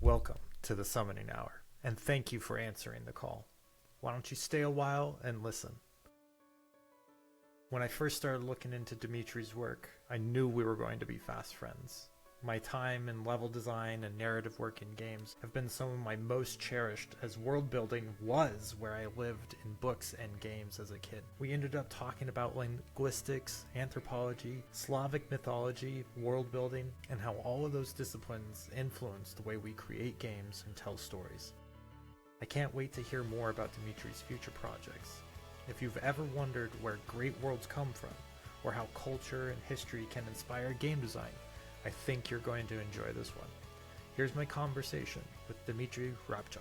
Welcome to the Summoning Hour, and thank you for answering the call. Why don't you stay a while and listen? When I first started looking into Dmitry's work, I knew we were going to be fast friends. My time in level design and narrative work in games have been some of my most cherished, as world building was where I lived in books and games as a kid. We ended up talking about linguistics, anthropology, Slavic mythology, world building, and how all of those disciplines influence the way we create games and tell stories. I can't wait to hear more about Dmitry's future projects. If you've ever wondered where great worlds come from, or how culture and history can inspire game design, I think you're going to enjoy this one. Here's my conversation with Dmitry Ryabchuk.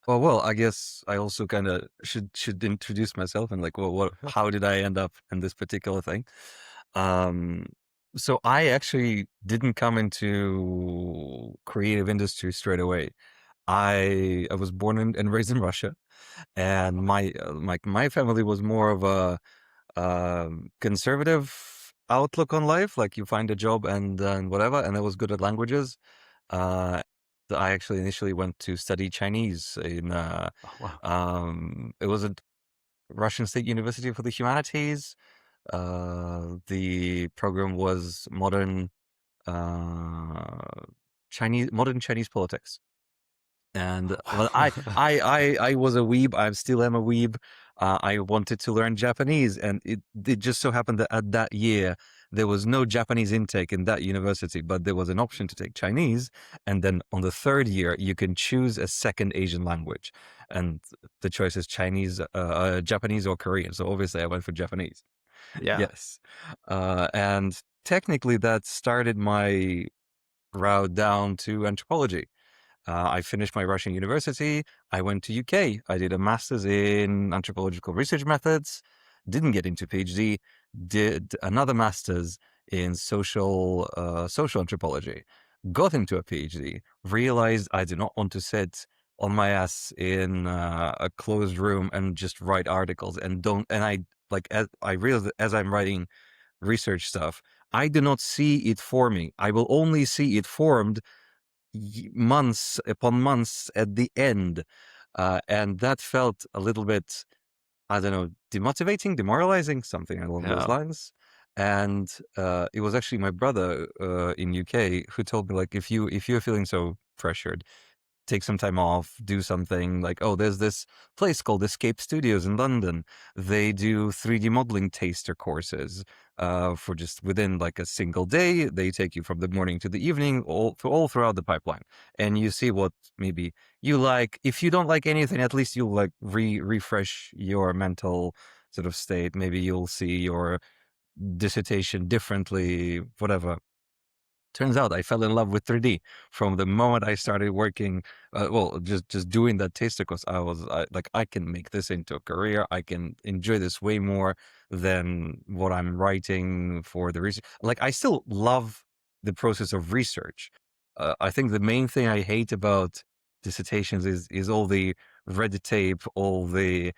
Well, I guess I also kind of should introduce myself and like, well, how did I end up in this particular thing? Um, so I actually didn't come into creative industry straight away. I was born and raised in Russia, and my family was more of a conservative outlook on life. Like you find a job and whatever, and I was good at languages. Uh, I actually initially went to study Chinese in Oh, wow. it was a Russian State University for the Humanities. The program was uh, modern Chinese politics. And well, Wow. I was a weeb. I still am a weeb. I wanted to learn Japanese, and it just so happened that at that year there was no Japanese intake in that university, but there was an option to take Chinese, and then on the third year you can choose a second Asian language, and the choice is Japanese or Korean. So obviously I went for Japanese. Yeah. Yes, and technically that started my route down to anthropology. I finished my Russian university. I went to UK. I did a master's in anthropological research methods. Didn't get into PhD. Did another master's in social anthropology. Got into a PhD. Realized I did not want to sit on my ass in a closed room and just write articles and don't. And I like as I realized that as I'm writing research stuff, I do not see it forming. I will only see it formed months upon months at the end. And that felt a little bit, I don't know, demotivating, demoralizing, something along those Yeah. lines. And it was actually my brother in UK who told me, like, if you're feeling so pressured, take some time off, do something like, oh, there's this place called Escape Studios in London. They do 3D modeling taster courses for just within like a single day. They take you from the morning to the evening, all throughout the pipeline, and you see what maybe you like. If you don't like anything, at least you'll like refresh your mental sort of state. Maybe you'll see your dissertation differently, whatever. Turns out I fell in love with 3D from the moment I started working. Just doing that taster course, like, I can make this into a career. I can enjoy this way more than what I'm writing for the research. Like, I still love the process of research. I think the main thing I hate about dissertations is all the red tape, all the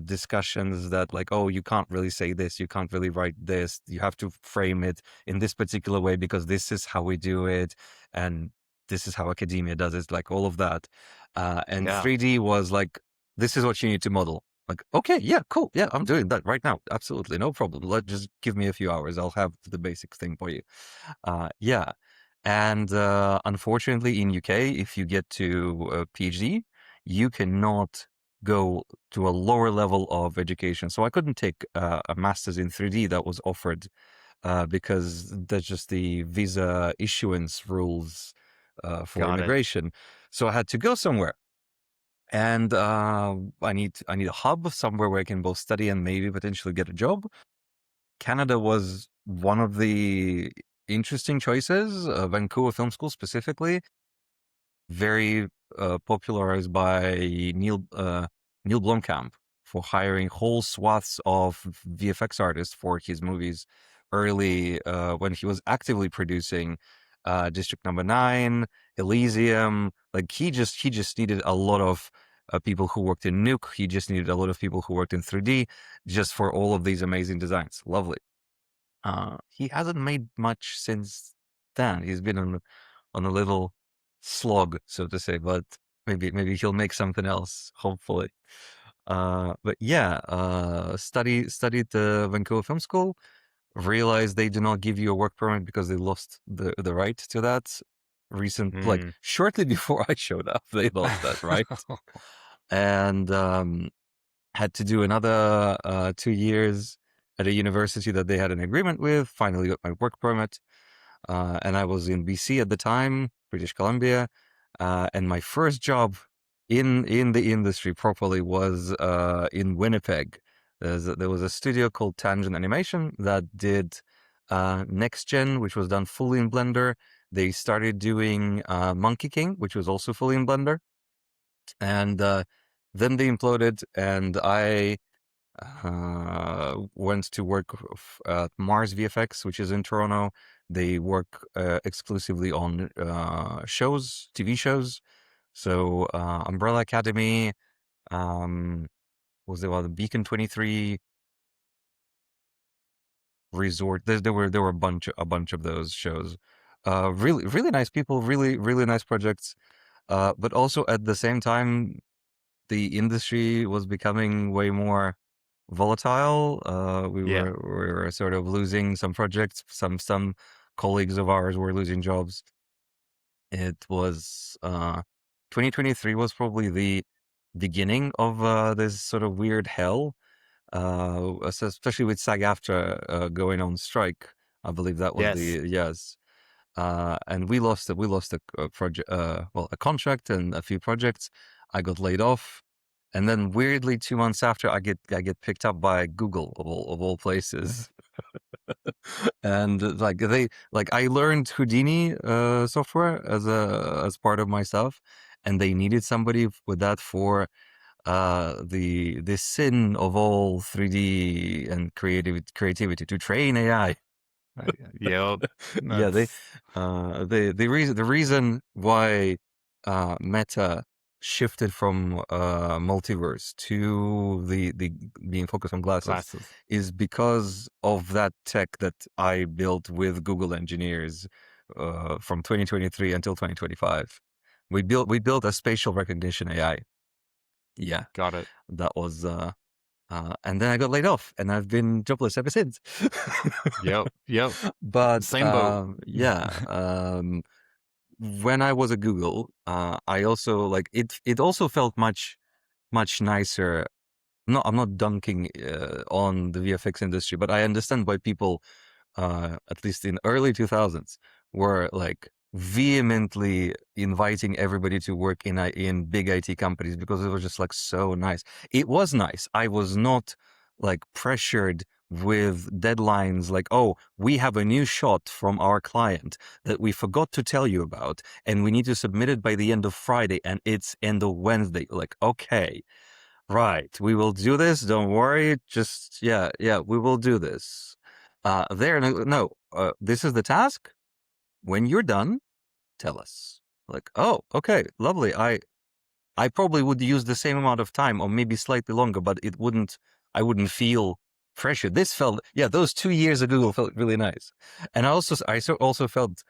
discussions that, like, oh, you can't really say this, you can't really write this, you have to frame it in this particular way because this is how we do it, and this is how academia does it, like all of that. And Yeah. 3D was like, this is what you need to model. Like, okay, yeah, cool, yeah, I'm doing that right now, absolutely, no problem. Just give me a few hours, I'll have the basic thing for you. Yeah, and unfortunately, in UK, if you get to a PhD, you cannot go to a lower level of education. So I couldn't take a master's in 3D that was offered because that's just the visa issuance rules for Got it. immigration. So I had to go somewhere, and I need a hub somewhere where I can both study and maybe potentially get a job. Canada was one of the interesting choices. Vancouver Film School specifically, very popularized by Neil Blomkamp for hiring whole swaths of VFX artists for his movies early when he was actively producing District Number 9, Elysium. Like he just needed a lot of people who worked in Nuke. He just needed a lot of people who worked in 3D just for all of these amazing designs. Lovely. He hasn't made much since then. He's been on a little slog, so to say, but maybe he'll make something else, hopefully. But yeah, studied the Vancouver Film School, realized they do not give you a work permit because they lost the right to that like shortly before I showed up, they lost that right. And had to do another 2 years at a university that they had an agreement with. Finally got my work permit. And I was in BC at the time, British Columbia. And my first job in the industry properly was in Winnipeg. There was a studio called Tangent Animation that did Next Gen, which was done fully in Blender. They started doing Monkey King, which was also fully in Blender. And then they imploded, and I went to work at Mars VFX, which is in Toronto. They work exclusively on shows, TV shows. So Umbrella Academy, was there one? Beacon 23, Resort. There were a bunch of those shows. Really nice people, really nice projects. But also at the same time, the industry was becoming way more volatile. We were sort of losing some projects. Some colleagues of ours were losing jobs. It was 2023 was probably the beginning of this sort of weird hell, especially with SAG-AFTRA going on strike. I believe that was yes. And we lost a project, a contract and a few projects. I got laid off, and then weirdly 2 months after, I get picked up by Google of all places. And I learned Houdini software as part of my stuff, and they needed somebody with that for the sin of all 3D and creativity to train AI. Yeah, the reason why Meta shifted from multiverse to the being focused on glasses is because of that tech that I built with Google engineers from 2023 until 2025. We built a spatial recognition AI. Yeah, got it. That was and then I got laid off, and I've been jobless ever since. Yep. But same boat. when I was at Google, I also it also felt much nicer. No, I'm not dunking on the VFX industry, but I understand why people, at least in early 2000s, were like vehemently inviting everybody to work in big IT companies because it was just like so nice. It was nice. I was not like pressured with deadlines like, oh, we have a new shot from our client that we forgot to tell you about, and we need to submit it by the end of Friday, and it's end of Wednesday. Like, okay, right, we will do this. Don't worry. Just, yeah, we will do this. This is the task. When you're done, tell us. Like, oh, okay, lovely. I probably would use the same amount of time or maybe slightly longer, but I wouldn't feel pressure. Those 2 years at Google felt really nice. And I also felt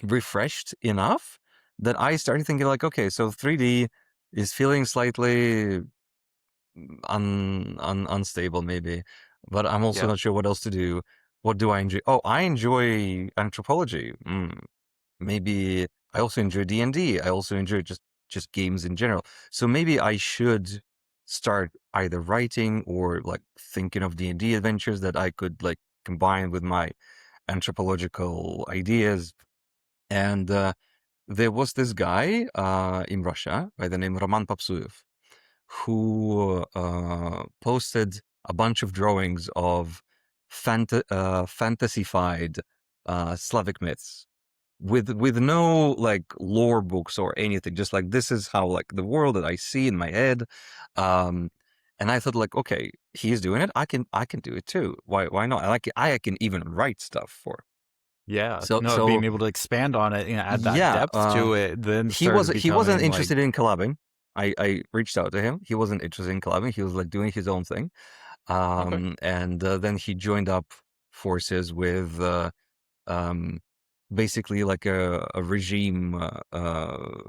refreshed enough that I started thinking like, okay, so 3D is feeling slightly unstable maybe, but I'm also not sure what else to do. What do I enjoy? Oh, I enjoy anthropology. Maybe I also enjoy D&D. I also enjoy just games in general. So maybe I should start either writing or like thinking of D&D adventures that I could like combine with my anthropological ideas. And there was this guy in Russia by the name Roman Popsuev who posted a bunch of drawings of fantasyfied Slavic myths with no like lore books or anything, just like this is how like the world that I see in my head. And I thought like, okay, he's doing it, I can do it too. Why not? I can even write stuff for. So being able to expand on it, add that depth to it, then he wasn't interested in collabing. I reached out to him. He wasn't interested in collabing. He was like doing his own thing. Okay. And then he joined up forces with um, basically like a regime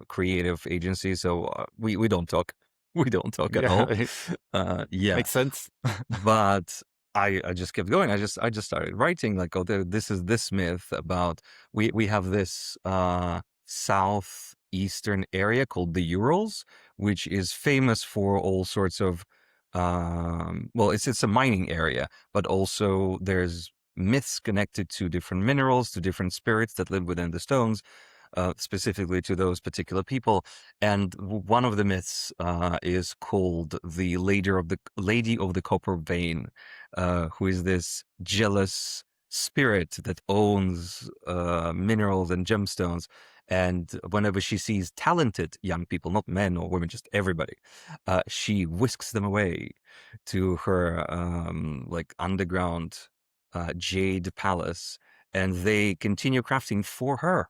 creative agency. So we don't talk. We don't talk at all. Yeah. Yeah, Makes sense. but I just kept going. I just started writing like, oh, this is this myth about we have this southeastern area called the Urals, which is famous for all sorts of well, it's a mining area, but also there's myths connected to different minerals, to different spirits that live within the stones, specifically to those particular people. And one of the myths is called the Lady of the Copper Vein, who is this jealous spirit that owns minerals and gemstones. And whenever she sees talented young people, not men or women, just everybody, she whisks them away to her like underground jade palace, and they continue crafting for her.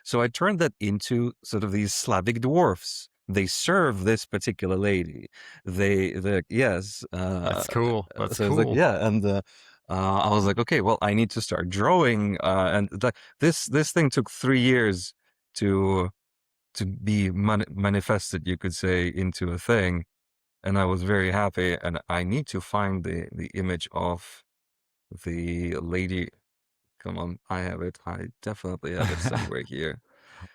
So I turned that into sort of these Slavic dwarfs. They serve this particular lady. Yes. That's cool. That's So it's like, cool. yeah, and I was like, okay, well, I need to start drawing. And this thing took 3 years to be manifested, you could say, into a thing. And I was very happy. And I need to find the image of the lady. Come on, I have it. I definitely have it somewhere here.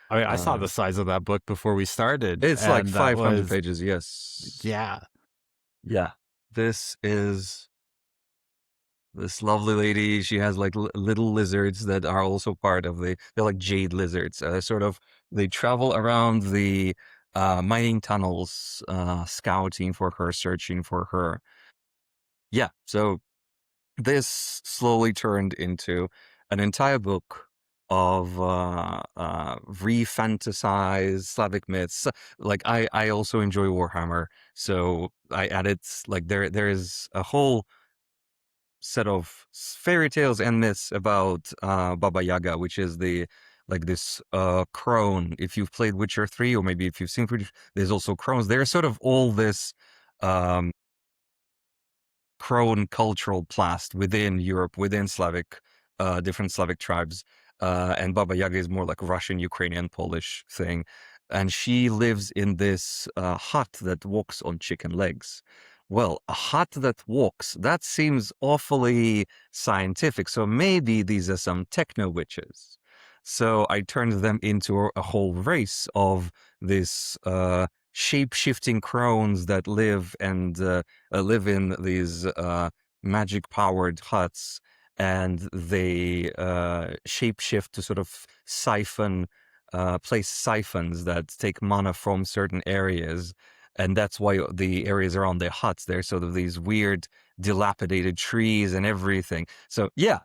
I mean, I saw Uh, the size of that book before we started, it's like and that 500 was, pages. Yes. yeah. Yeah. This is this lovely lady. She has like little lizards that are also part of they're like jade lizards. They travel around the mining tunnels, scouting for her, searching for her. Yeah. So this slowly turned into an entire book of re-fantasized Slavic myths. Like I also enjoy Warhammer, so I added like there is a whole set of fairy tales and myths about Baba Yaga, which is the like this crone. If you've played Witcher 3, or maybe if you've seen Witcher, there's also crones. There's sort of all this um crone cultural plast within Europe, within Slavic, different Slavic tribes. And Baba Yaga is more like Russian, Ukrainian, Polish thing. And she lives in this hut that walks on chicken legs. Well, a hut that walks, that seems awfully scientific. So maybe these are some techno witches. So I turned them into a whole race of this shape-shifting crones that live in these magic-powered huts, and they shapeshift to sort of place siphons that take mana from certain areas. And that's why the areas around their huts, they're sort of these weird, dilapidated trees and everything. So yeah,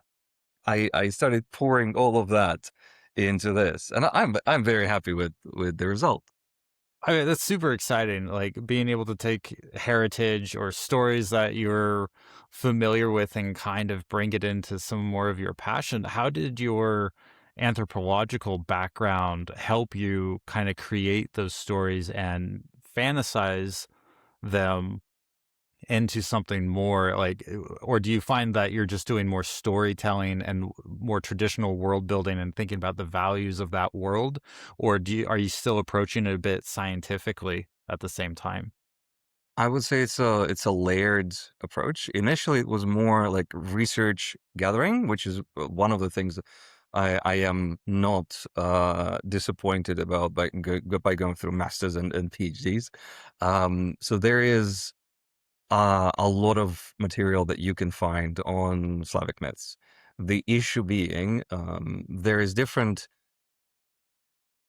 I started pouring all of that into this, and I'm very happy with the result. I mean, that's super exciting. Like being able to take heritage or stories that you're familiar with and kind of bring it into some more of your passion. How did your anthropological background help you kind of create those stories and fantasize them into something more like, or do you find that you're just doing more storytelling and more traditional world building and thinking about the values of that world, or are you still approaching it a bit scientifically at the same time? I would say it's a layered approach. Initially, it was more like research gathering, which is one of the things that I am not disappointed about by going through masters and PhDs. So there is a lot of material that you can find on Slavic myths. The issue being there is different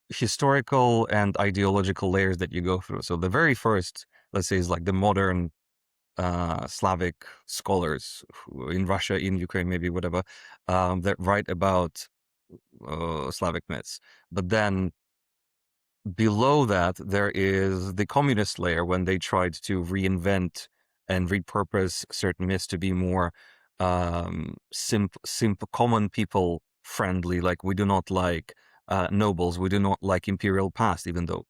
historical and ideological layers that you go through. So the very first, let's say, is like the modern Slavic scholars in Russia, in Ukraine, maybe whatever, that write about Slavic myths. But then below that, there is the communist layer when they tried to reinvent and repurpose certain myths to be more simple, common people friendly. Like we do not like nobles, we do not like imperial past, even though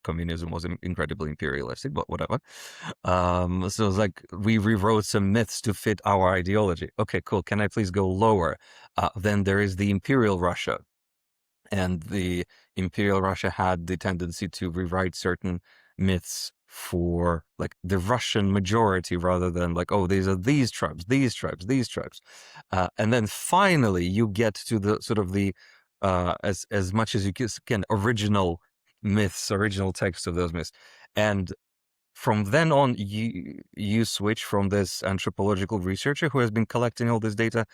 communism was incredibly imperialistic, but whatever. So it's like we rewrote some myths to fit our ideology. Okay, cool. Can I please go lower? Then there is the Imperial Russia. And the Imperial Russia had the tendency to rewrite certain myths for like the Russian majority rather than like, oh, these are these tribes, these tribes, these tribes. And then finally you get to the sort of the, as much as you can, original myths, original text of those myths. And from then on, you switch from this anthropological researcher who has been collecting all this data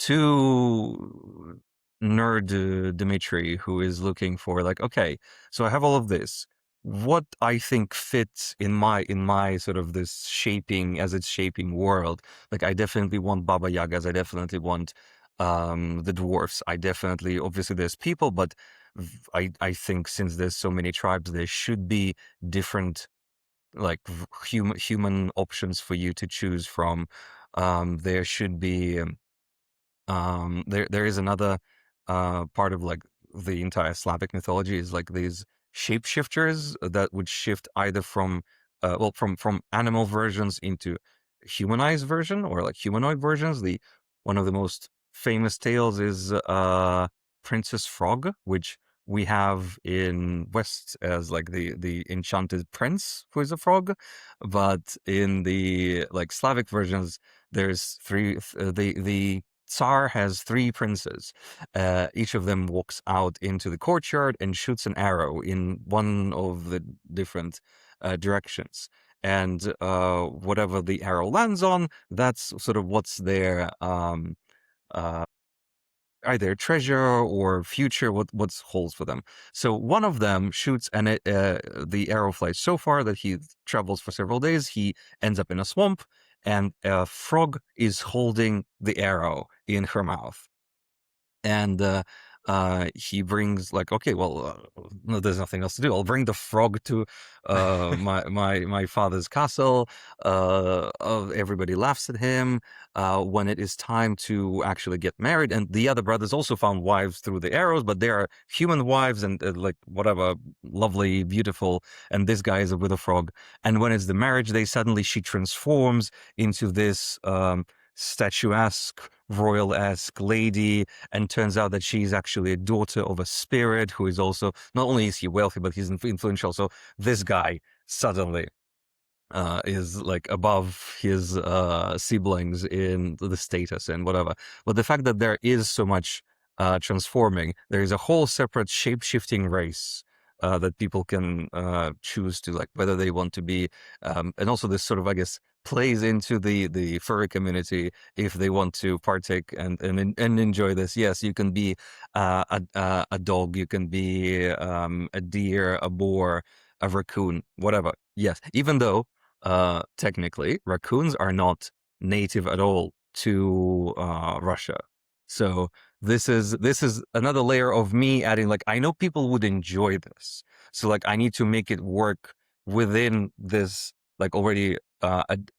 to nerd Dmitry, who is looking for like, okay, so I have all of this. What I think fits in my sort of this shaping as it's shaping world. Like I definitely want Baba Yagas. I definitely want the dwarfs. I definitely, obviously there's people, but I think since there's so many tribes, there should be different like human options for you to choose from. There should be there is another part of like the entire Slavic mythology is like these shapeshifters that would shift either from from animal versions into humanized version or like humanoid versions. The one of the most famous tales is Princess Frog, which we have in West as like the enchanted prince who is a frog, but in the like Slavic versions there's three. The Tsar has three princes. Each of them walks out into the courtyard and shoots an arrow in one of the different directions. And whatever the arrow lands on, that's sort of what's their uh, either treasure or future, what's holds for them. So one of them shoots, and the arrow flies so far that he travels for several days. He ends up in a swamp, and a frog is holding the arrow in her mouth. And he brings like, okay, well, no, there's nothing else to do. I'll bring the frog to my father's castle. Everybody laughs at him. When it is time to actually get married, and the other brothers also found wives through the arrows, but they are human wives and like whatever, lovely, beautiful. And this guy is with a frog. And when it's the marriage day, suddenly she transforms into this statuesque, royal-esque lady, and turns out that she's actually a daughter of a spirit who is also, not only is he wealthy, but he's influential. So this guy suddenly is like above his siblings in the status and whatever. But the fact that there is so much transforming, there is a whole separate shape-shifting race that people can choose to, like, whether they want to be, and also this sort of, I guess, plays into the furry community if they want to partake and enjoy this. Yes, you can be a dog, you can be a deer, a boar, a raccoon, whatever. Yes, even though technically raccoons are not native at all to Russia. So this is another layer of me adding, like, I know people would enjoy this, so like I need to make it work within this like already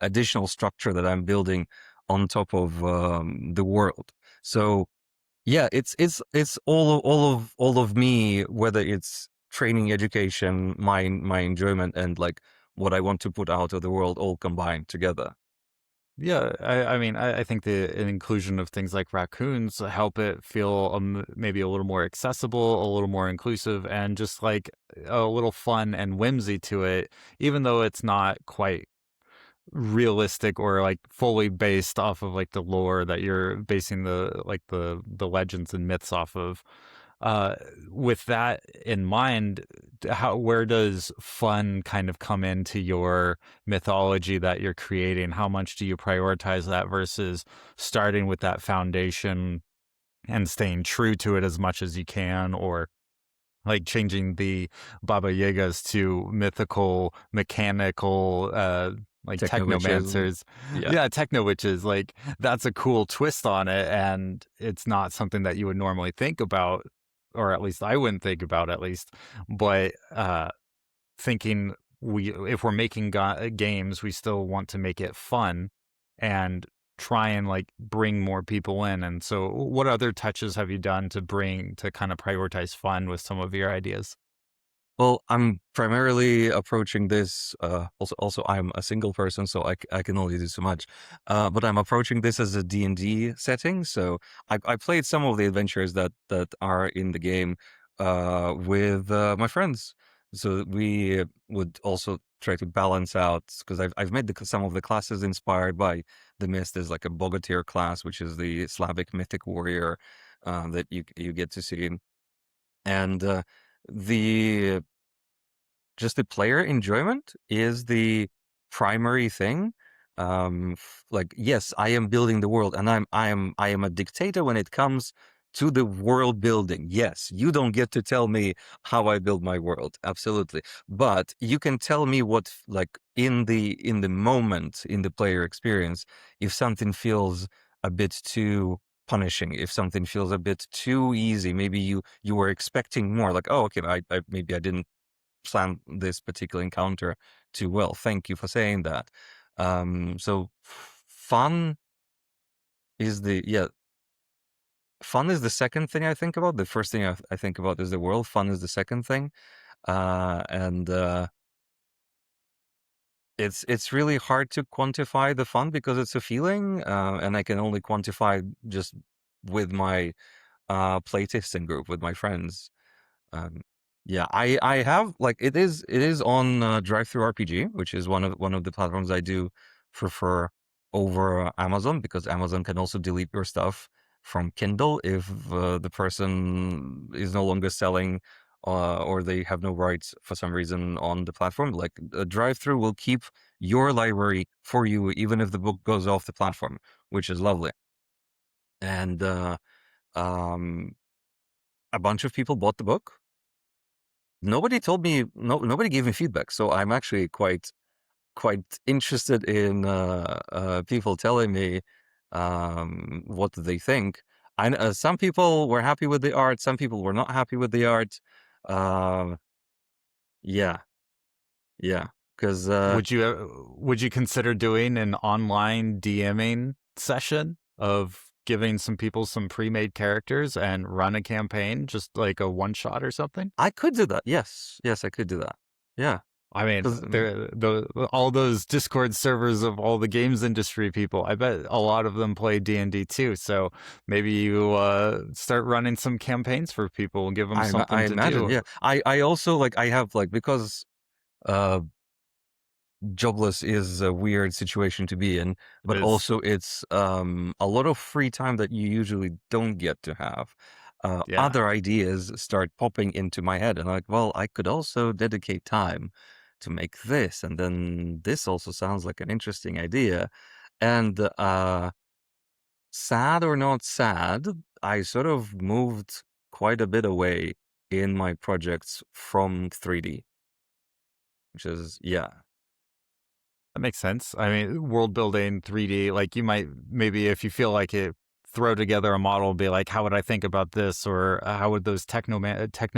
additional structure that I'm building on top of the world. So yeah, it's all of me, whether it's training, education, my enjoyment, and like what I want to put out of the world, all combined together. Yeah, I mean, I think the an inclusion of things like raccoons help it feel maybe a little more accessible, a little more inclusive, and just like a little fun and whimsy to it, even though it's not quite realistic or like fully based off of like the lore that you're basing the legends and myths off of. Uh, with that in mind, where does fun kind of come into your mythology that you're creating? How much do you prioritize that versus starting with that foundation and staying true to it as much as you can, or like changing the Baba Yagas to mythical, mechanical, like Techno witches, technomancers? yeah. Yeah, techno witches. Like that's a cool twist on it, and it's not something that you would normally think about, or at least I wouldn't think about, at least. But thinking if we're making games, we still want to make it fun and try and like bring more people in. And so what other touches have you done to kind of prioritize fun with some of your ideas? Well, I'm primarily approaching this. Also, I'm a single person, so I can only do so much. But I'm approaching this as a D&D setting. So I played some of the adventures that are in the game with my friends. So we would also try to balance out, because I've made some of the classes inspired by the myth. There's like a Bogatyr class, which is the Slavic mythic warrior that you get to see, and the just the player enjoyment is the primary thing. Like, yes, I am building the world, and I am a dictator when it comes to the world building. Yes, you don't get to tell me how I build my world, absolutely, but you can tell me what, like, in the moment, in the player experience, if something feels a bit too punishing, if something feels a bit too easy, maybe you were expecting more, like, oh, okay, I maybe I didn't plan this particular encounter too well. Thank you for saying that. So fun is fun is the second thing I think about. The first thing I think about is the world. Fun is the second thing. And it's really hard to quantify the fun because it's a feeling, and I can only quantify just with my playtesting group, with my friends. Um, yeah, I have, like, it is on Drive-Thru RPG, which is one of the platforms I do prefer over Amazon, because Amazon can also delete your stuff from Kindle if the person is no longer selling, or they have no rights for some reason on the platform. Like, Drive-Thru will keep your library for you even if the book goes off the platform, which is lovely. And um, a bunch of people bought the book. Nobody told me, nobody gave me feedback, so I'm actually quite interested in people telling me what they think. Some people were happy with the art, some people were not happy with the art. Uh, yeah, yeah, because Would you consider doing an online DMing session of giving some people some pre-made characters and run a campaign, just like a one shot or something? I could do that. Yes, I could do that. Yeah, I mean, 'cause, the all those Discord servers of all the games industry people, I bet a lot of them play D&D too. So maybe you start running some campaigns for people and give them I something to imagine. do. Yeah, I also, like, I have, like, because uh jobless is a weird situation to be in, It but is, also it's a lot of free time that you usually don't get to have. yeah. Other ideas start popping into my head, and I'm like, well, I could also dedicate time to make this, and then this also sounds like an interesting idea. And sad or not sad, I sort of moved quite a bit away in my projects from 3D, which is, yeah. That makes sense. I mean, world building, 3D, like you might maybe if you feel like it, throw together a model, be like, how would I think about this, or how would those techno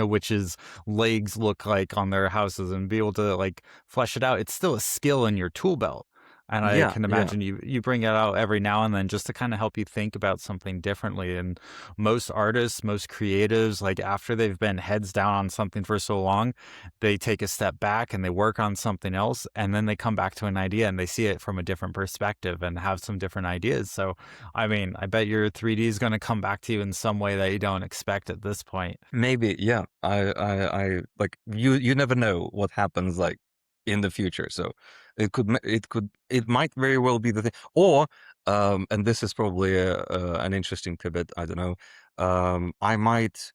witches' legs look like on their houses, and be able to like flesh it out. It's still a skill in your tool belt, and I Yeah, can yeah. imagine you bring it out every now and then just to kind of help you think about something differently. And most artists, most creatives, like after they've been heads down on something for so long, they take a step back and they work on something else, and then they come back to an idea and they see it from a different perspective and have some different ideas. So I mean, I bet your 3D is going to come back to you in some way that you don't expect at this point. Maybe, yeah. I like, you never know what happens, like, in the future. So it might very well be the thing. Or, and this is probably an interesting pivot. I don't know. I might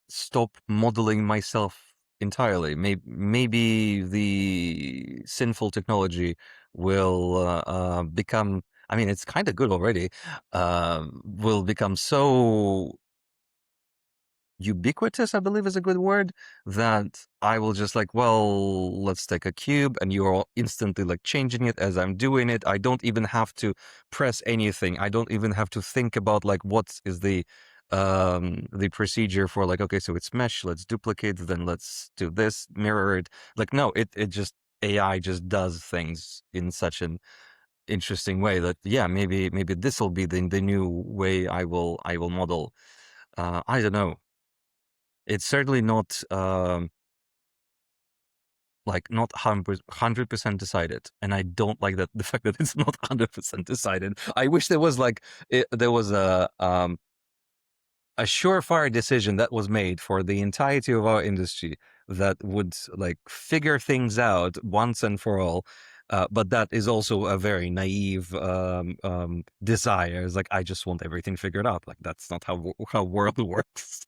stop modeling myself entirely. Maybe the sinful technology will become. I mean, it's kind of good already. Will become so ubiquitous, I believe is a good word, that I will just, like, well, let's take a cube, and you're all instantly, like, changing it as I'm doing it. I don't even have to press anything. I don't even have to think about, like, what is the procedure for, like, okay, so it's mesh, let's duplicate, then let's do this, mirror it. Like, no, it just, AI just does things in such an interesting way that, yeah, maybe this will be the new way I will model. I don't know. It's certainly not like not 100% decided, and I don't like that the fact that it's not 100% decided. I wish there was there was a surefire decision that was made for the entirety of our industry that would like figure things out once and for all. But that is also a very naive desire. It's like, I just want everything figured out. Like, that's not how world works.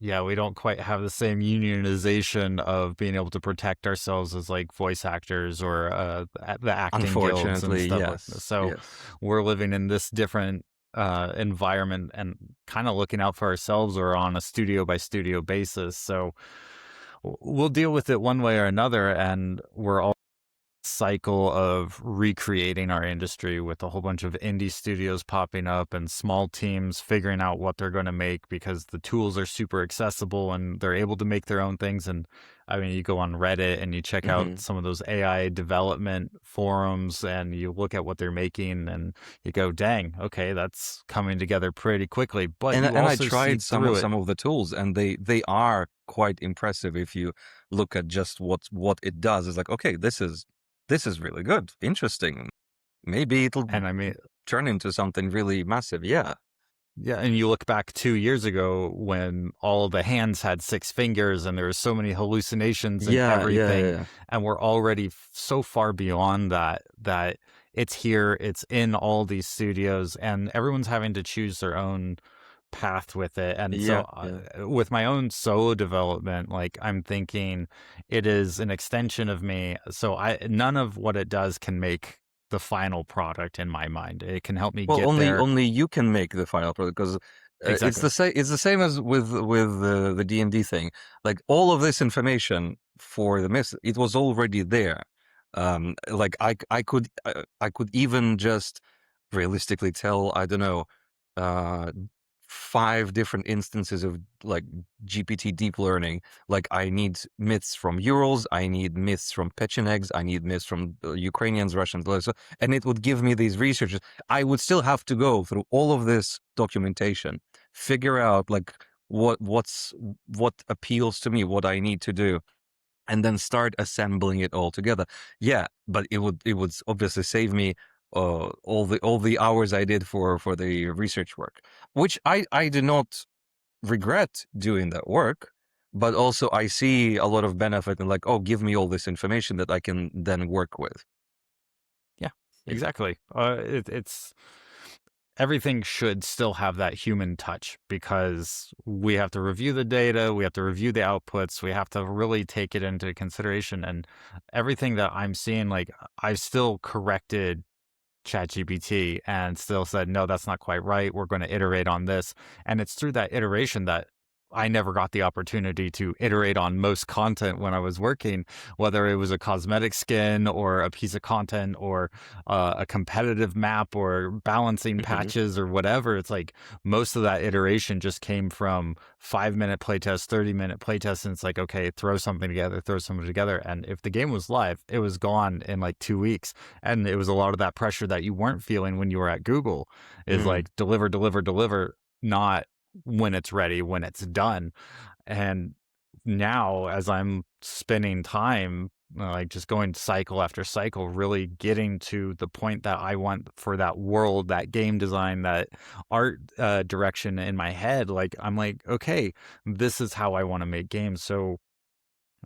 Yeah, we don't quite have the same unionization of being able to protect ourselves as like voice actors or the acting guilds and Unfortunately, stuff like this. yes, So yes. we're living in this different environment and kind of looking out for ourselves or on a studio by studio basis. So we'll deal with it one way or another, and we're all cycle of recreating our industry with a whole bunch of indie studios popping up and small teams figuring out what they're going to make because the tools are super accessible and they're able to make their own things. And I mean, you go on Reddit and you check out some of those AI development forums and you look at what they're making and you go, dang, okay, that's coming together pretty quickly. But you And I also see tried through it. some of the tools, and they are quite impressive if you look at just what it does. It's like, okay, this is really good, interesting. Maybe it'll And I mean, turn into something really massive. Yeah. yeah, and you look back 2 years ago when all of the hands had 6 fingers and there were so many hallucinations and Yeah, yeah, everything, yeah. and we're already so far beyond that it's here, it's in all these studios, and everyone's having to choose their own path with it. And so Yeah, yeah. with my own solo development, like I'm thinking it is an extension of me. So none of what it does can make the final product in my mind. It can help me Well, get there. only you can make the final product, because Exactly. it's the same as with the D&D thing. Like, all of this information for the myth, it was already there. Like, I could even just realistically tell, I don't know, uh 5 different instances of like GPT deep learning. Like, I need myths from Urals, I need myths from Pechenegs, I need myths from Ukrainians, Russians, and it would give me these researches. I would still have to go through all of this documentation, figure out like what appeals to me, what I need to do, and then start assembling it all together. Yeah, but it would obviously save me all the hours I did for the research work, which I do not regret doing that work, but also I see a lot of benefit in, like, oh, give me all this information that I can then work with. Yeah, Yeah. exactly. It's everything should still have that human touch because we have to review the data, we have to review the outputs, we have to really take it into consideration. And everything that I'm seeing, like I've still corrected ChatGPT and still said, no, that's not quite right. We're going to iterate on this. And it's through that iteration that I never got the opportunity to iterate on most content when I was working, whether it was a cosmetic skin or a piece of content or a competitive map or balancing Mhm. patches or whatever. It's like most of that iteration just came from 5-minute playtest, 30-minute playtest. And it's like, okay, throw something together. And if the game was live, it was gone in like 2 weeks. And it was a lot of that pressure that you weren't feeling when you were at Google is Mm. like deliver, not when it's ready, when it's done. And now as I'm spending time, like just going cycle after cycle, really getting to the point that I want for that world, that game design, that art direction in my head, like I'm like, okay, this is how I want to make games. So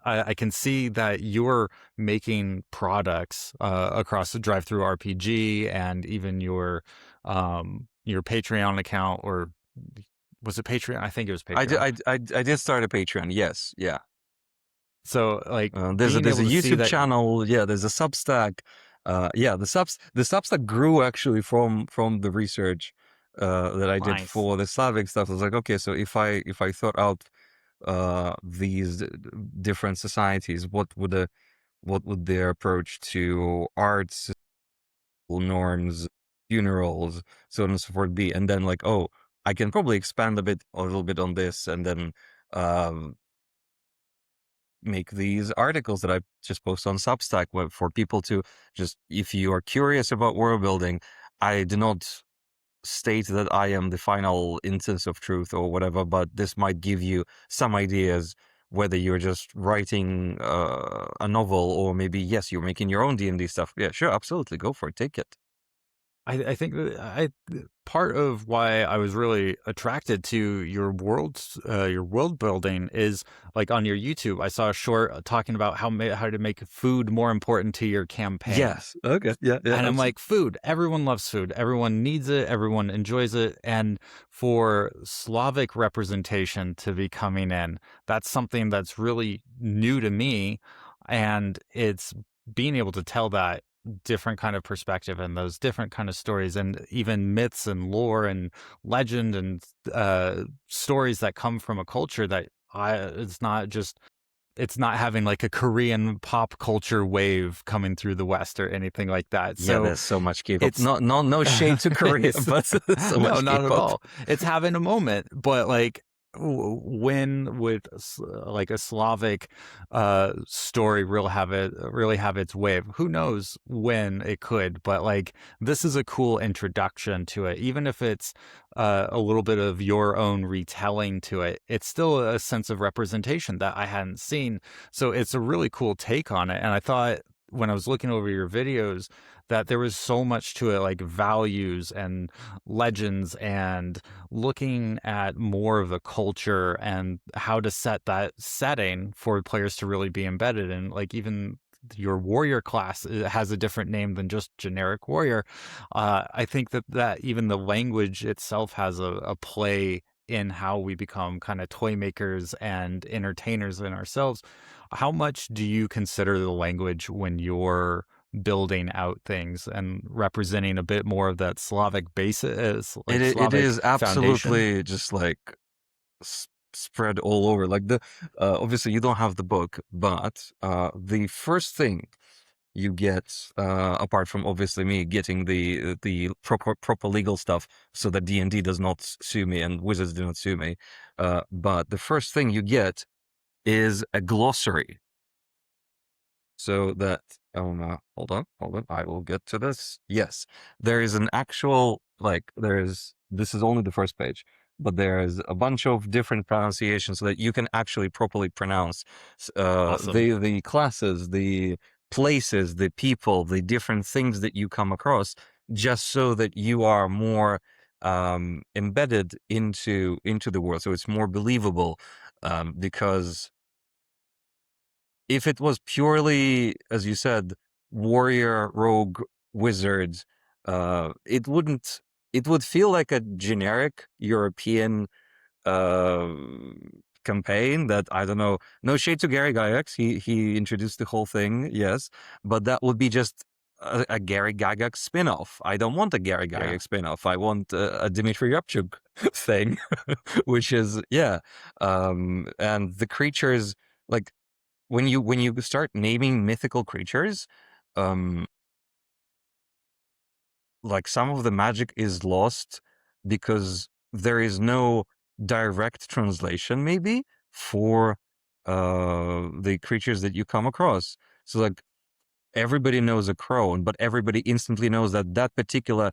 I can see that you're making products across the Drive-Through RPG and even your Patreon account, or was it Patreon? I think it was Patreon. I did start a Patreon. Yes, yeah. So like being There's a able to see YouTube that. channel. Yeah, there's a Substack. Yeah, the Substack grew actually from the research that I did Nice. for the Slavic stuff. I was like, okay, so if I thought out these different societies, what would their approach to arts, norms, funerals, so on and so forth be? And then, like, oh, I can probably expand a little bit on this, and then um make these articles that I just post on Substack for people to just, if you are curious about world building, I do not state that I am the final instance of truth or whatever, but this might give you some ideas whether you're just writing a novel or maybe, yes, you're making your own D&D stuff. Yeah, sure, absolutely, go for it, take it. I think that part of why I was really attracted to your world building is like on your YouTube. I saw a short talking about how to make food more important to your campaign. Yes. Okay. Yeah. Yeah. And I'm Absolutely. like, food, everyone loves food. Everyone needs it. Everyone enjoys it. And for Slavic representation to be coming in, that's something that's really new to me. And it's being able to tell that different kind of perspective and those different kind of stories and even myths and lore and legend and stories that come from a culture that it's not having like a Korean pop culture wave coming through the West or anything like that. Yeah, So there's so much K-pop. it's No shade to Korea, but so no, much not at K-pop. all. It's having a moment, but like when would like a Slavic story really have its wave? Who knows when it could, but like this is a cool introduction to it. Even if it's a little bit of your own retelling to it, it's still a sense of representation that I hadn't seen. So it's a really cool take on it. And I thought when I was looking over your videos that there was so much to it, like values and legends and looking at more of the culture and how to set that setting for players to really be embedded in. Like even your warrior class has a different name than just generic warrior. I think that even the language itself has a play in how we become kind of toy makers and entertainers in ourselves. How much do you consider the language when you're building out things and representing a bit more of that Slavic basis, like It Slavic is foundation? absolutely just like spread all over. Like the obviously you don't have the book, but the first thing you get, apart from obviously me getting the proper legal stuff so that D&D does not sue me and Wizards do not sue me, but the first thing you get is a glossary. So that, hold on, I will get to this. Yes, there is an actual, like, this is only the first page, but there's a bunch of different pronunciations so that you can actually properly pronounce Awesome. the classes, the places, the people, the different things that you come across, just so that you are more embedded into the world, so it's more believable, because if it was purely, as you said, warrior, rogue, wizard, it wouldn't. It would feel like a generic European uh, campaign that, I don't know. No shade to Gary Gygax, he introduced the whole thing, yes, but that would be just a Gary Gygax spin-off. I don't want a Gary Yeah. Gygax spin-off. I want a Dmitry Ryabchuk thing, which is, yeah, and the creatures, like, when you start naming mythical creatures, um, like some of the magic is lost because there is no direct translation, maybe, for the creatures that you come across. So, like, everybody knows a crone, but everybody instantly knows that that particular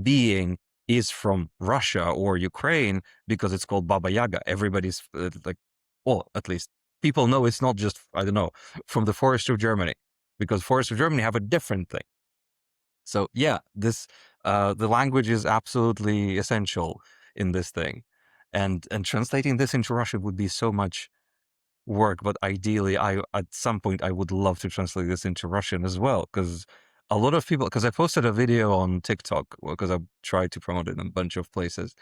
being is from Russia or Ukraine because it's called Baba Yaga. Everybody's like, well, at least people know it's not just, I don't know, from the forest of Germany, because forests of Germany have a different thing. So yeah, this the language is absolutely essential in this thing, and translating this into Russian would be so much work, but ideally at some point I would love to translate this into Russian as well, because a lot of people, because I posted a video on TikTok, because I've tried to promote it in a bunch of places,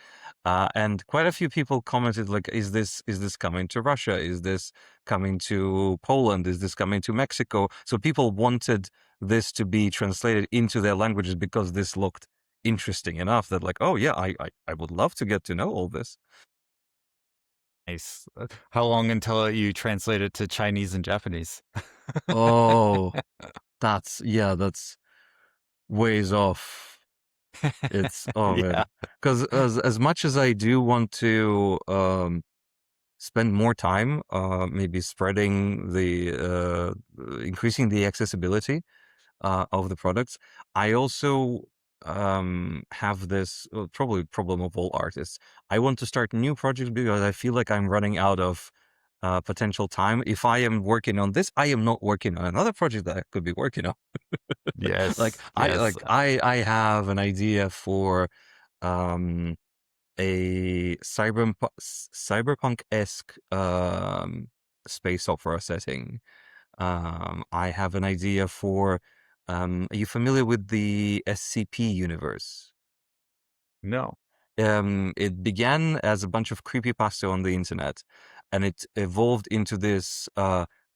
and quite a few people commented like, is this coming to Russia, is this coming to Poland, is this coming to Mexico? So people wanted this to be translated into their languages because this looked interesting enough that, like, oh yeah, I would love to get to know all this. Nice. How long until you translate it to Chinese and Japanese? Oh, that's ways off. It's, oh Yeah. man, because as much as I do want to spend more time maybe spreading the increasing the accessibility of the products, I also have this probably problem of all artists. I want to start new projects because I feel like I'm running out of potential time. If I am working on this, I am not working on another project that I could be working on. Like Yes, I yes. like I have an idea for um a cyberpunk-esque space opera setting. I have an idea for are you familiar with the SCP universe? No. It began as a bunch of creepypasta on the internet, and it evolved into this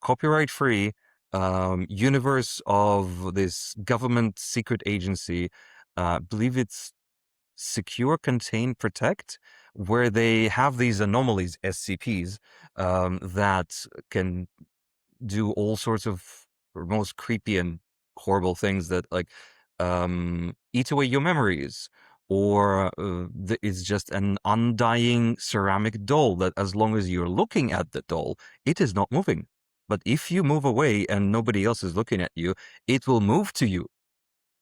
copyright-free universe of this government secret agency. I believe it's Secure, Contain, Protect, where they have these anomalies, SCPs, that can do all sorts of most creepy and horrible things that like eat away your memories, or it's just an undying ceramic doll that as long as you're looking at the doll, it is not moving. But if you move away and nobody else is looking at you, it will move to you.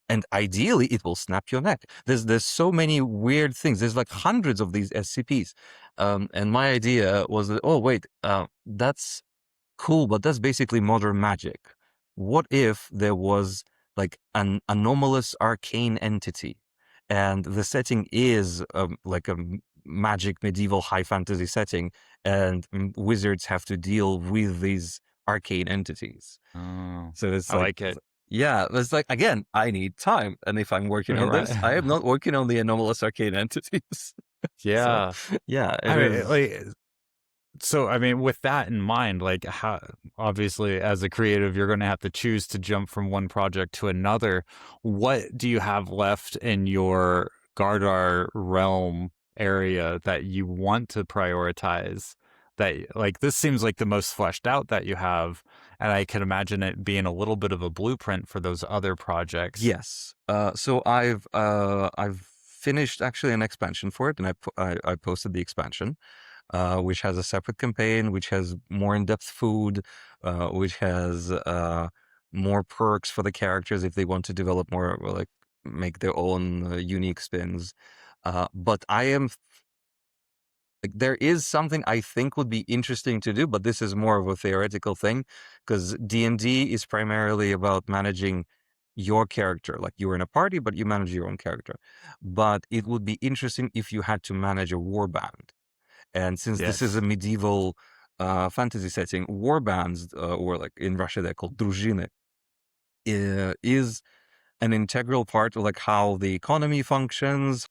And ideally, it will snap your neck. There's so many weird things. There's like hundreds of these SCPs. And my idea was that, oh, wait, that's cool, but that's basically modern magic. What if there was like an anomalous arcane entity, and the setting is like a magic medieval high fantasy setting, and wizards have to deal with these arcane entities. Oh, So it's I like, like it. yeah, it's like, again, I need time, and if I'm working on this, I am Right. not working on the anomalous arcane entities. So Yeah. yeah, I it mean, is. like, so I mean, with that in mind, like, how obviously as a creative, you're going to have to choose to jump from one project to another. What do you have left in your Gardar realm area that you want to prioritize? That, like, this seems like the most fleshed out that you have, and I can imagine it being a little bit of a blueprint for those other projects. Yes. So I've finished actually an expansion for it, and I posted the expansion, which has a separate campaign, which has more in-depth food, which has more perks for the characters if they want to develop more, or like make their own unique spins. But I am like, there is something I think would be interesting to do, but this is more of a theoretical thing, because D&D is primarily about managing your character. Like, you're in a party, but you manage your own character. But it would be interesting if you had to manage a war band. And since this is a Yes. medieval fantasy setting, war bands, or like in Russia they're called druzhiny, is an integral part of like how the economy functions.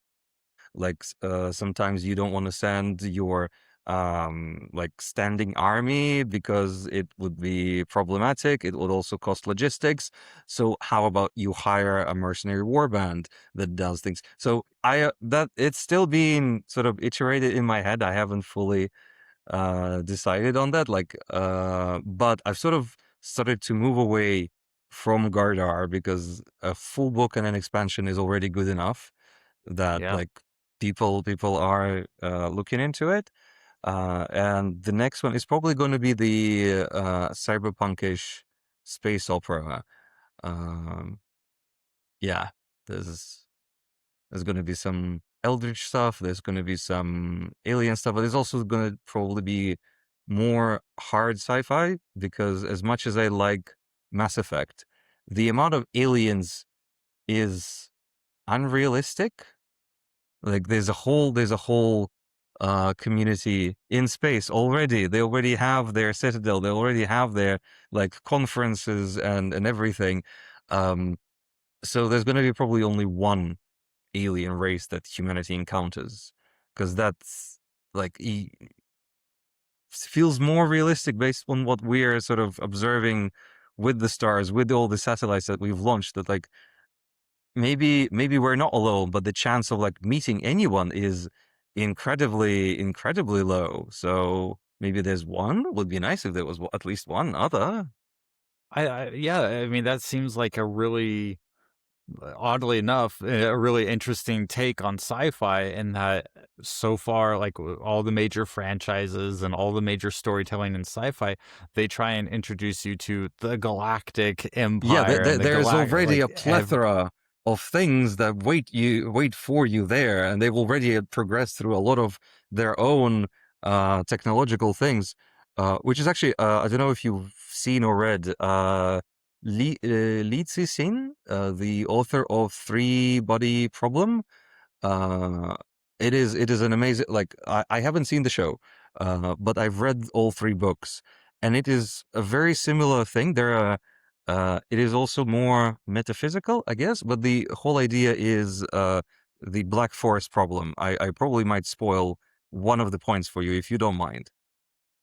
Like sometimes you don't want to send your like standing army because it would be problematic. It would also cost logistics. So how about you hire a mercenary warband that does things? So I that it's still being sort of iterated in my head. I haven't fully decided on that. Like but I've sort of started to move away from Gardar because a full book and an expansion is already good enough, that Yeah. like people are looking into it. And the next one is probably going to be the cyberpunkish space opera. Um, yeah, there's there's going to be some eldritch stuff. There's going to be some alien stuff, but there's also going to probably be more hard sci-fi, because as much as I like Mass Effect, the amount of aliens is unrealistic. Like there's a whole community in space already. They already have their citadel. They already have their like conferences and everything. Um, so there's going to be probably only one alien race that humanity encounters, because that's like feels more realistic based on what we're sort of observing with the stars, with all the satellites that we've launched. That like maybe we're not alone, but the chance of like meeting anyone is incredibly low. So maybe there's one. Would be nice if there was at least one other. Yeah, I mean, that seems like a really, oddly enough, a really interesting take on sci-fi, in that so far, like, all the major franchises and all the major storytelling in sci-fi, they try and introduce you to the galactic Yeah, empire and the there's already like a plethora of things that wait for you there, and they've already progressed through a lot of their own technological things. which is actually I don't know if you've seen or read Li Cixin, the author of Three Body Problem. Uh, it is an amazing, like I haven't seen the show, but I've read all three books, and it is a very similar thing. It is also more metaphysical, I guess, but the whole idea is the Black Forest problem. I probably might spoil one of the points for you if you don't mind.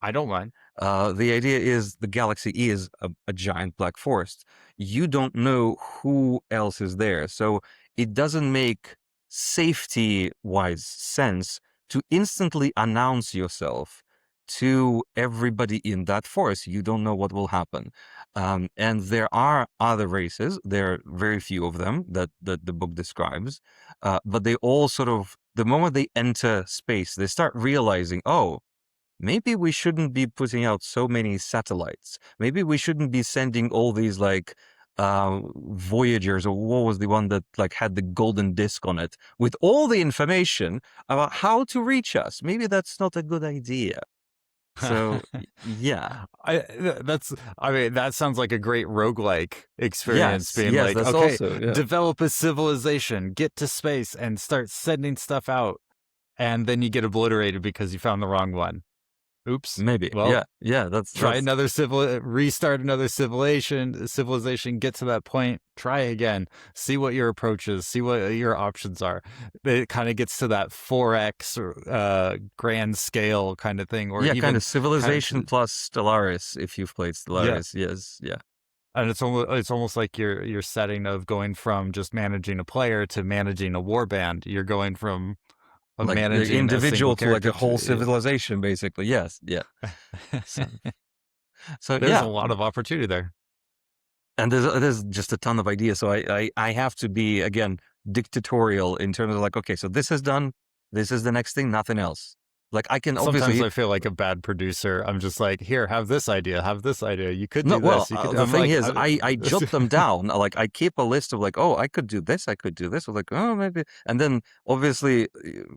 I don't mind. The idea is the galaxy is a giant black forest. You don't know who else is there. So it doesn't make safety-wise sense to instantly announce yourself to everybody in that forest. You don't know what will happen. And there are other races. There are very few of them that the book describes. But they all sort of, the moment they enter space, they start realizing, oh, maybe we shouldn't be putting out so many satellites. Maybe we shouldn't be sending all these like Voyagers, or what was the one that like had the golden disc on it with all the information about how to reach us. Maybe that's not a good idea. So yeah. I mean, that sounds like a great roguelike experience, being yes, like, that's okay, also, yeah. develop a civilization, get to space and start sending stuff out, and then you get obliterated because you found the wrong one. Oops. Maybe. Well, Yeah, try that's another restart another civilization, get to that point, try again, see what your approach is, see what your options are. It kind of gets to that 4x grand scale kind of thing, or yeah, even kind of Civilization kind of, plus Stellaris, if you've played Stellaris. Yes, yeah. and it's almost like your setting of going from just managing a player to managing a warband. You're going from Like the managing a single individual to like character a whole to, civilization, basically. Yes, yeah. So, so there's yeah, a lot of opportunity there. and there's just a ton of ideas. So I have to be, again, dictatorial in terms of like, okay, so this is done, this is the next thing, nothing else. Like I can Sometimes obviously I feel like a bad producer. I'm just like, here, have this idea, have this idea. You could no. do Well, this. You could. the I'm thing like, is, I jot them down. Like I keep a list of like, oh, I could do this, I could do this. I'm like, oh, maybe, and then obviously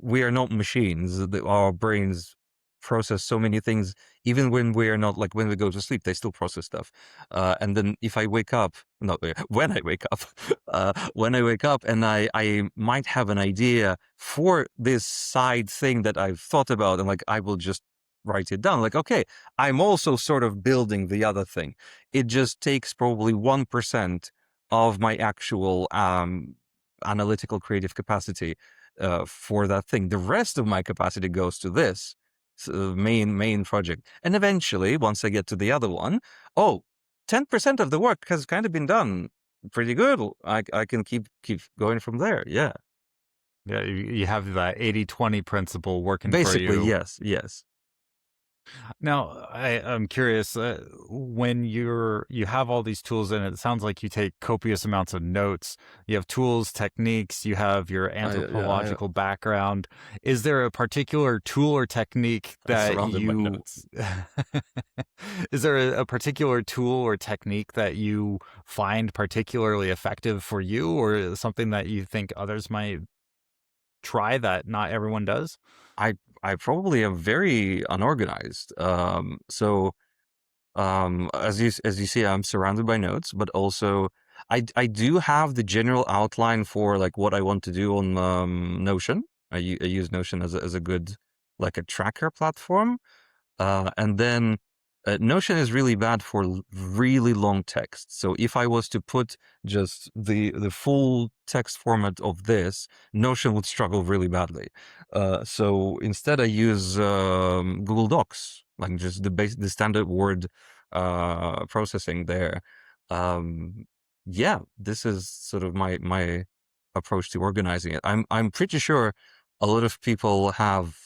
we are not machines. Our brains process so many things, even when we are not, like when we go to sleep, they still process stuff. And then if I wake up, no, when I wake up, when I wake up, and I might have an idea for this side thing that I've thought about, and like I will just write it down. Like, okay, I'm also sort of building the other thing. It just takes probably 1% of my actual analytical creative capacity for that thing. The rest of my capacity goes to this main project. And eventually, once I get to the other one, 10% of the work has kind of been done pretty good. I can keep going from there. Yeah. yeah, you have that 80-20 principle working for Basically, you. yes. Now, I'm curious, when you have all these tools, and it sounds like you take copious amounts of notes. You have tools, techniques, you have your anthropological background. Is there a particular tool or technique that surrounded by notes. Is there a particular tool or technique that you find particularly effective for you, or something that you think others might try that not everyone does? I probably am very unorganized. So as you see, I'm surrounded by notes, but also I do have the general outline for like what I want to do on Notion. I use Notion as a good, like a tracker platform. And then Notion is really bad for really long text. So if I was to put just the full text format of this, Notion would struggle really badly. So instead, I use Google Docs, like just the standard word processing there. Yeah, this is sort of my approach to organizing it. I'm pretty sure a lot of people have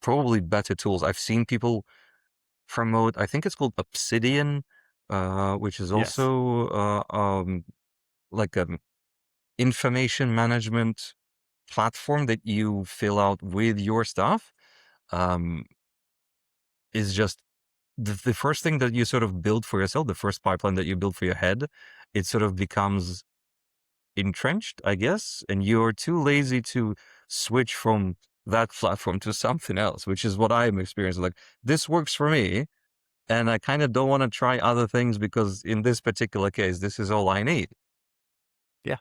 probably better tools. I've seen people promote, I think it's called Obsidian, which is Yes. also like an information management platform that you fill out with your stuff. Is just the first thing that you sort of build for yourself, the first pipeline that you build for your head, it sort of becomes entrenched, I guess, and you're too lazy to switch from that platform to something else, which is what I'm experiencing. Like, this works for me, and I kind of don't want to try other things because in this particular case, this is all I need. Yeah.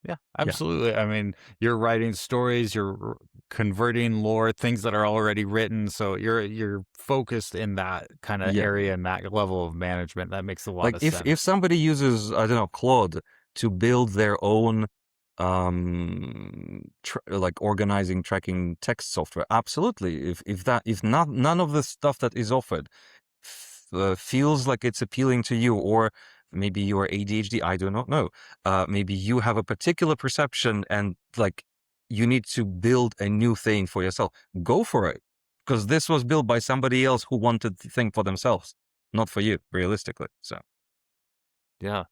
Yeah, Yeah, absolutely. I mean, you're writing stories, you're converting lore, things that are already written, so you're focused in that kind of yeah. area and that level of management. That makes a lot Like, of if sense. somebody uses, I don't know, Claude to build their own like organizing tracking text software, absolutely. If not, none of the stuff that is offered feels like it's appealing to you, or maybe you're ADHD, I do not know. Maybe you have a particular perception and like you need to build a new thing for yourself. Go for it, because this was built by somebody else who wanted to think for themselves, not for you, realistically. So Yeah.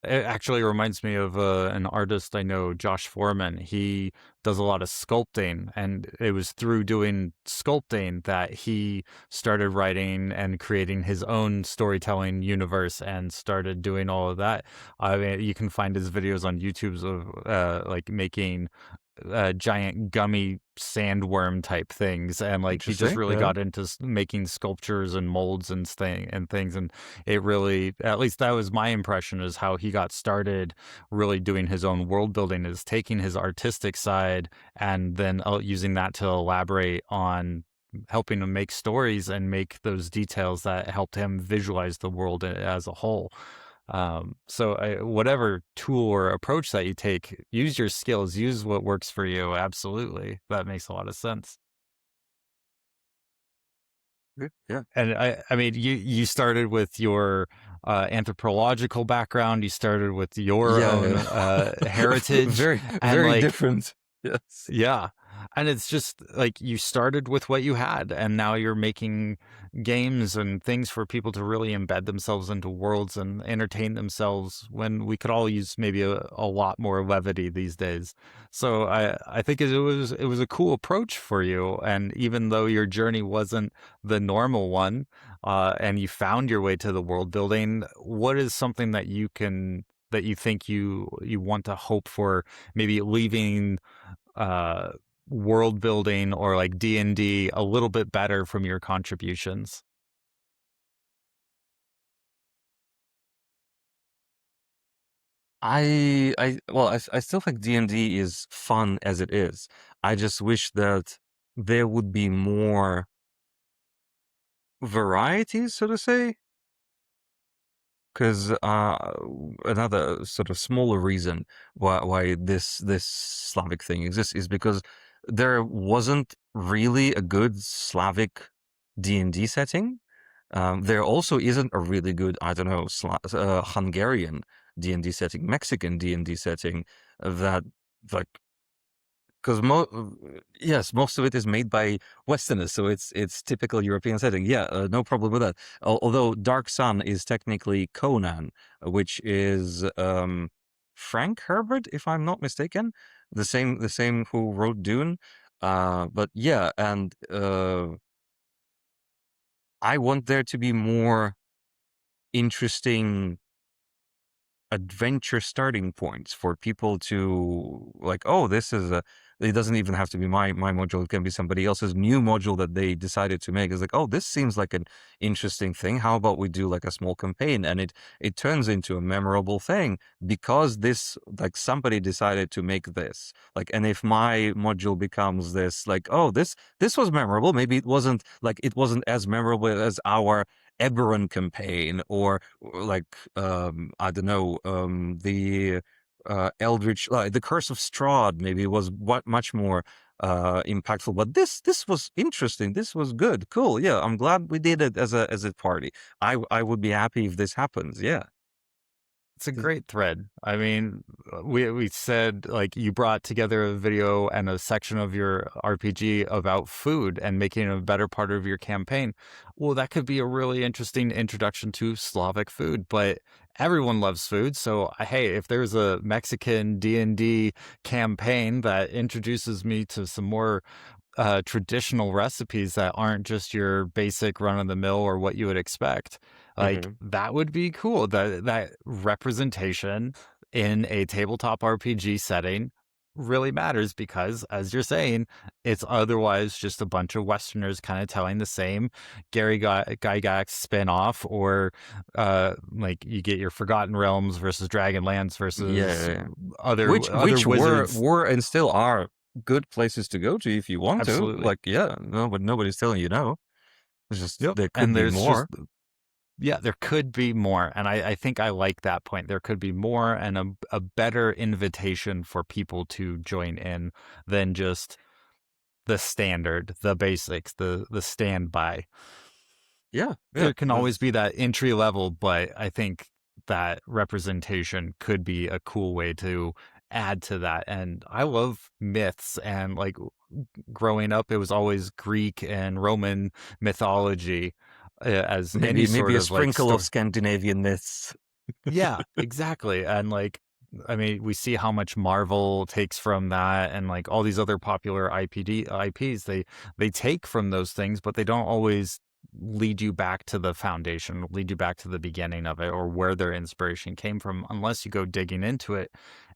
It actually reminds me of an artist I know, Josh Foreman. He does a lot of sculpting, and it was through doing sculpting that he started writing and creating his own storytelling universe and started doing all of that. I mean, you can find his videos on YouTube of like making giant gummy sandworm type things, and like he just interesting. really Yeah. got into making sculptures and molds and things, and it really, at least that was my impression, is how he got started really doing his own world building, is taking his artistic side and then using that to elaborate on helping him make stories and make those details that helped him visualize the world as a whole. So whatever tool or approach that you take, use your skills, use what works for you. Absolutely. That makes a lot of sense. Good. Yeah. And I mean, you started with your anthropological background. You started with your own Yeah. heritage, Very, and very like, different. Yes. yeah. And it's just like you started with what you had, and now you're making games and things for people to really embed themselves into worlds and entertain themselves, when we could all use maybe a lot more levity these days. So I think it was a cool approach for you. And even though your journey wasn't the normal one, and you found your way to the world building, what is something that you think you want to hope for, maybe leaving uh world building or like D&D a little bit better from your contributions? I still think D&D is fun as it is. I just wish that there would be more variety, so to say. Because another sort of smaller reason why this Slavic thing exists is because there wasn't really a good Slavic D&D setting. There also isn't a really good, I don't know, Hungarian D&D setting, Mexican D&D setting that like, because yes, most of it is made by Westerners, so it's typical European setting. Yeah, no problem with that. Although Dark Sun is technically Conan, which is Frank Herbert, if I'm not mistaken, the same who wrote Dune. But yeah, and I want there to be more interesting adventure starting points for people to like, oh, this is a, it doesn't even have to be my module, it can be somebody else's new module that they decided to make. It's like, oh, this seems like an interesting thing, how about we do like a small campaign, and it turns into a memorable thing because this, like, somebody decided to make this, like, and if my module becomes this, like, oh, this was memorable, maybe it wasn't as memorable as our Eberron campaign, or like I don't know, the Eldritch, the Curse of Strahd maybe was much more impactful. But this was interesting. This was good, cool. Yeah, I'm glad we did it as a party. I would be happy if this happens. Yeah. It's a great thread. I mean, we said like you brought together a video and a section of your RPG about food and making it a better part of your campaign. Well, that could be a really interesting introduction to Slavic food, but everyone loves food. So, hey, if there's a Mexican D&D campaign that introduces me to some more traditional recipes that aren't just your basic run of the mill or what you would expect, like Hmm. that would be cool. That representation in a tabletop RPG setting really matters because, as you're saying, it's otherwise just a bunch of Westerners kind of telling the same Gary Gygax spin-off, or like you get your Forgotten Realms versus Dragonlance versus Yeah, other which wizards. were and still are good places to go to if you want to. Absolutely. Like, yeah, no, but nobody's telling you no. It's just Yep. there could And be there's just, more. yeah, there could be more. And I think I like that point. There could be more, and a better invitation for people to join in than just the standard, the basics, the standby. Yeah, yeah. There can always be that entry level, but I think that representation could be a cool way to add to that. And I love myths, and like growing up, it was always Greek and Roman mythology as any Maybe sort a of like sprinkle of story. Scandinavian myths. Yeah, exactly. And like, I mean, we see how much Marvel takes from that, and like all these other popular IPs, they take from those things, but they don't always lead you back to the foundation, lead you back to the beginning of it, or where their inspiration came from, unless you go digging into it.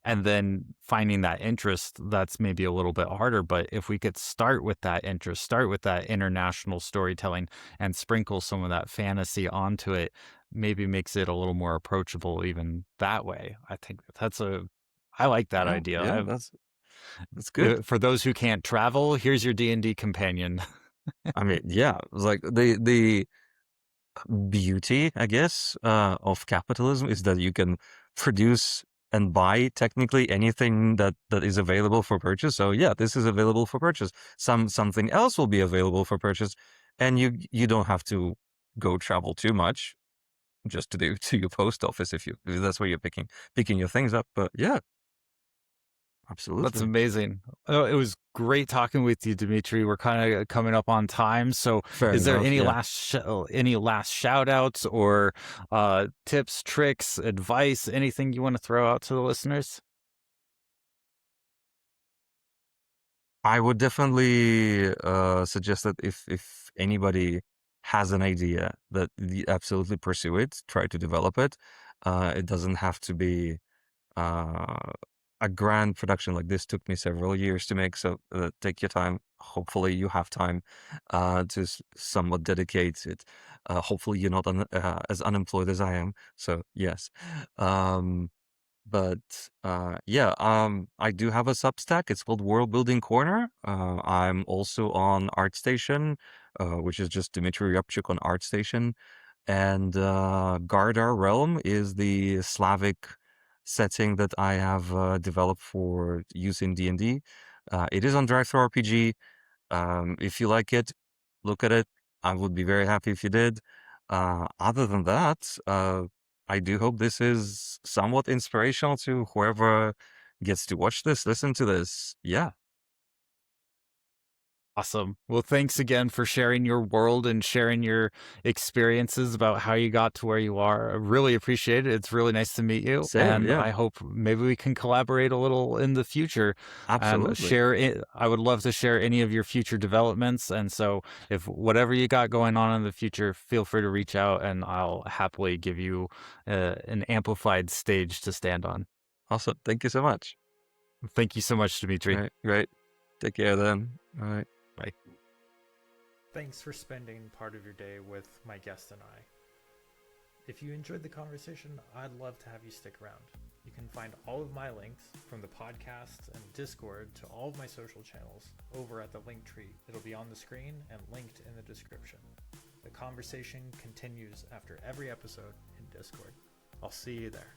And then finding that interest, that's maybe a little bit harder. But if we could start with that interest, start with that international storytelling, and sprinkle some of that fantasy onto it, maybe makes it a little more approachable even that way. I think I like that Yeah, idea. yeah, that's good. For those who can't travel, here's your D&D companion. I mean, yeah, it's like the beauty, I guess, of capitalism is that you can produce and buy technically anything that is available for purchase. So yeah, this is available for purchase. Something else will be available for purchase, and you don't have to go travel too much just to your post office if that's where you're picking your things up. But yeah, That's absolutely. amazing. Oh, it was great talking with you, Dmitry. We're kind of coming up on time. So Fair is there enough. Yeah. any last shout outs or tips, tricks, advice, anything you want to throw out to the listeners? I would definitely suggest that if anybody has an idea, that absolutely pursue it, try to develop it. It doesn't have to be uh, a grand production like this. Took me several years to make, so take your time. Hopefully, you have time to somewhat dedicate it. Hopefully, you're not as unemployed as I am. So yes. Um, but yeah, I do have a Substack. It's called World Building Corner. I'm also on ArtStation, which is just Dmitry Ryabchuk on ArtStation. And Garda Realm is the Slavic setting that I have developed for use in D&D. It is on DriveThru RPG. If you like it, look at it. I would be very happy if you did. Other than that, I do hope this is somewhat inspirational to whoever gets to watch this, listen to this. Yeah, Awesome. Well, thanks again for sharing your world and sharing your experiences about how you got to where you are. I really appreciate it. It's really nice to meet you. same. And Yeah, I hope maybe we can collaborate a little in the future and absolutely. share it. I would love to share any of your future developments. And so if whatever you got going on in the future, feel free to reach out, and I'll happily give you an amplified stage to stand on. Awesome. Thank you so much. Thank you so much, All Dimitri. right, great. Take care then. All right. Bye. Thanks for spending part of your day with my guest and I. If you enjoyed the conversation, I'd love to have you stick around. You can find all of my links, from the podcast and Discord to all of my social channels, over at the link tree. It'll be on the screen and linked in the description. The conversation continues after every episode in Discord. I'll see you there.